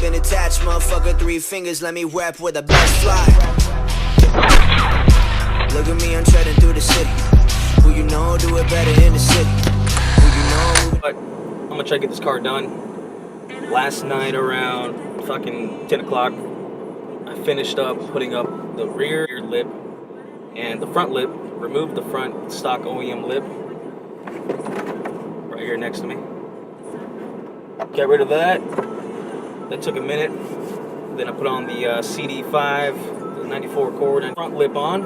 been attached, motherfucker. 3 fingers, let me rap where the best fly. Look at me, I'm treading through the city. Who you know do it better in the city. Who you know. But I'm gonna try to get this car done. Last night around fucking 10 o'clock, I finished up putting up the rear lip and the front lip. Removed the front stock OEM lip right here next to me. Get rid of that. That took a minute. Then I put on the CB7, the 94 cord and front lip on.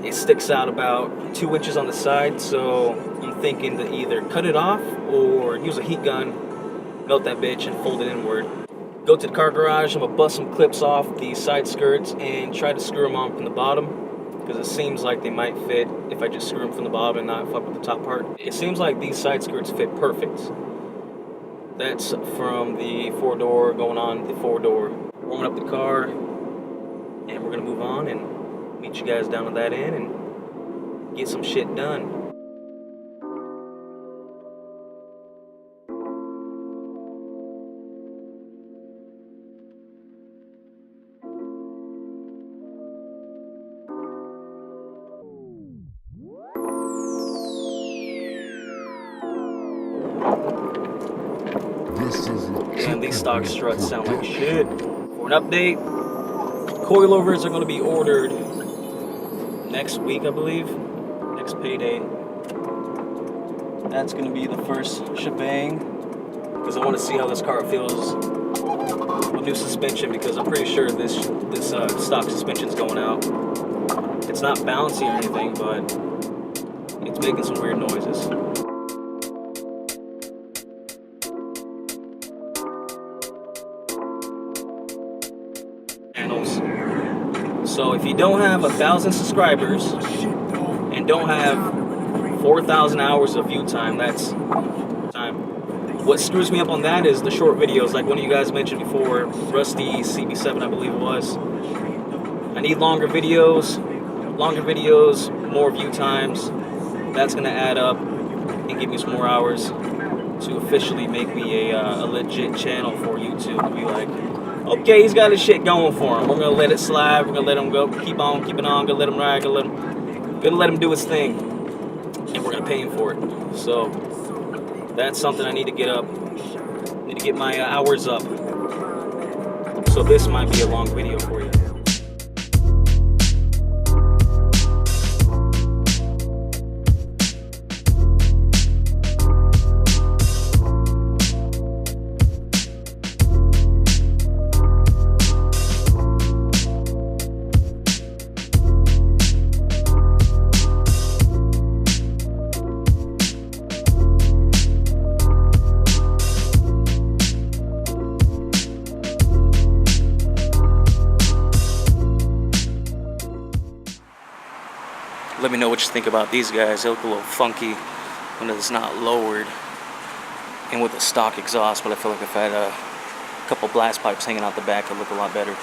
It sticks out about 2 inches on the side, so I'm thinking to either cut it off or use a heat gun, melt that bitch, and fold it inward. Go to the car garage. I'm gonna bust some clips off the side skirts and try to screw them on from the bottom, because it seems like they might fit if I just screw them from the bottom and not fuck with the top part. It seems like these side skirts fit perfect. That's from the 4-door going on the 4-door. Warming up the car, and we're gonna move on and meet you guys down at that end and get some shit done. And these stock struts sound like shit. For an update, coilovers are going to be ordered next week, I believe. Next payday. That's going to be the first shebang, because I want to see how this car feels with new suspension, because I'm pretty sure this stock suspension is going out. It's not bouncy or anything, but it's making some weird noises. So if you don't have 1,000 subscribers and don't have 4,000 hours of view time, that's time. What screws me up on that is the short videos, like one of you guys mentioned before, Rusty CB7, I believe it was. I need longer videos, more view times. That's gonna add up and give me some more hours to officially make me a legit channel for YouTube to be like, okay, he's got his shit going for him. We're gonna let it slide. We're gonna let him go. Keep on, keep it on. Gonna let him ride. Gonna let him do his thing, and we're gonna pay him for it. So that's something I need to get up. Need to get my hours up. So this might be a long video for you. Let me know what you think about these guys. They look a little funky when it's not lowered and with the stock exhaust, but I feel like if I had a couple blast pipes hanging out the back, it'd look a lot better.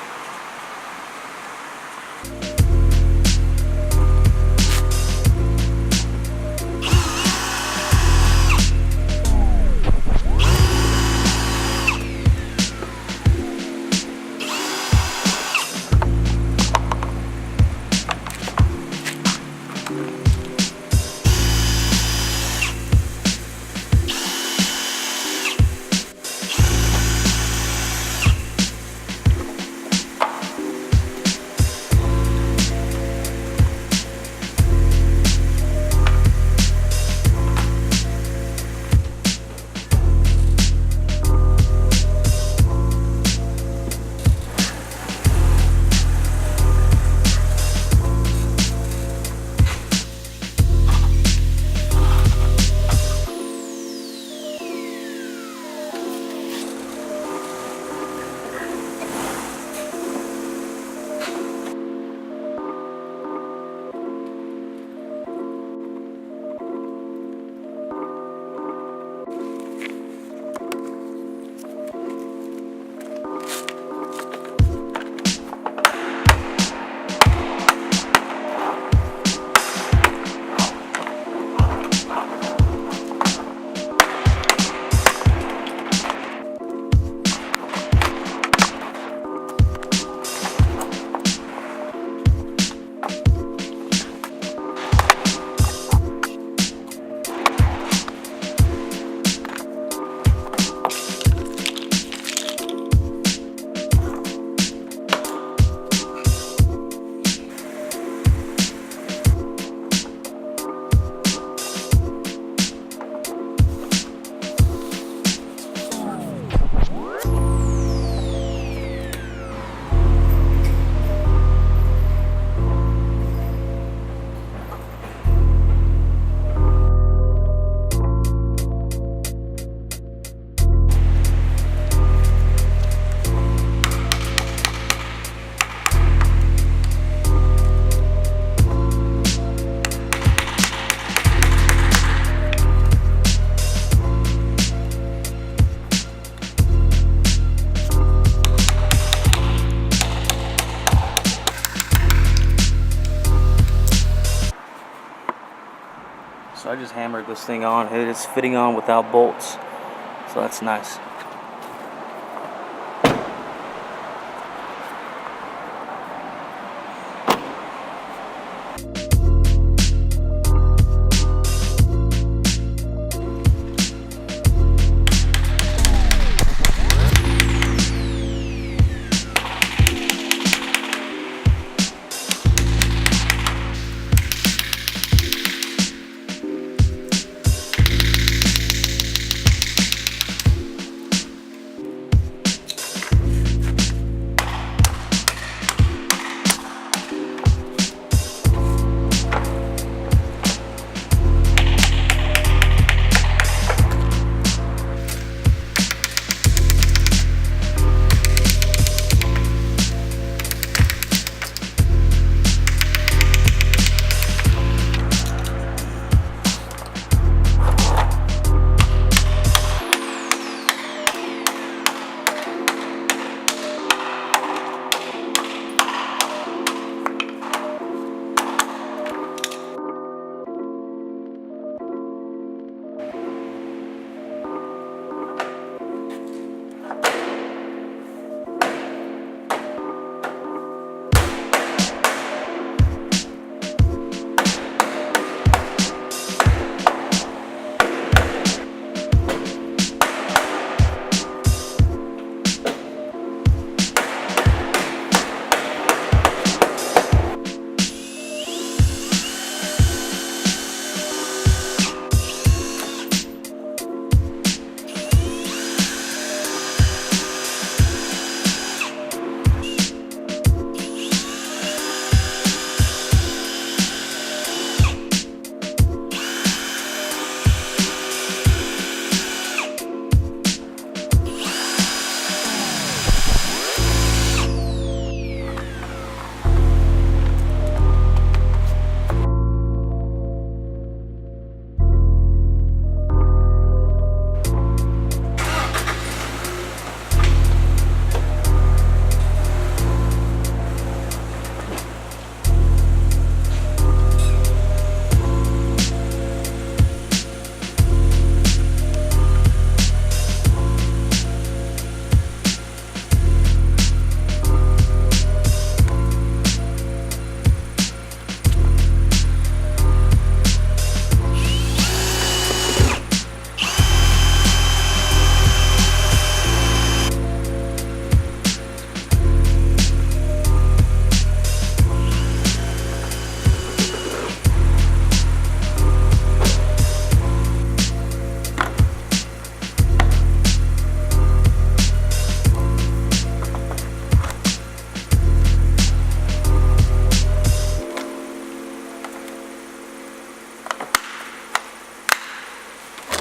I just hammered this thing on. It's fitting on without bolts, so that's nice.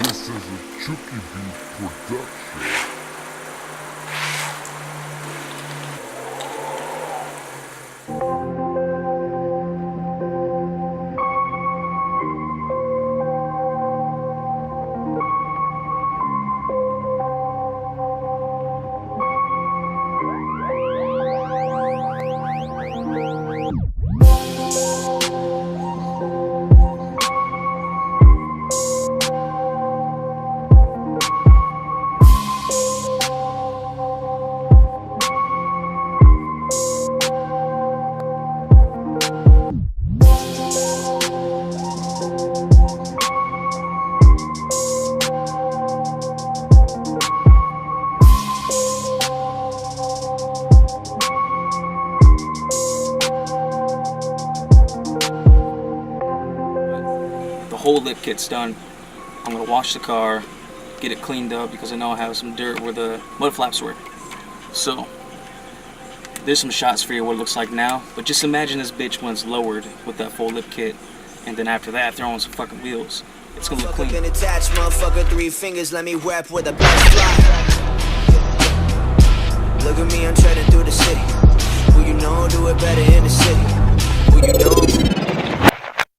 This is a Chucky Beat production. The whole lip kit's done. I'm gonna wash the car, get it cleaned up because I know I have some dirt where the mud flaps were. So there's some shots for you what it looks like now, but just imagine this bitch when it's lowered with that full lip kit, and then after that throw on some fucking wheels. It's gonna look clean. Attached, motherfucker, 3 fingers, let me rap with a best fly. Look at me, I'm treading through the city. Who you know do it better in the city? Who you know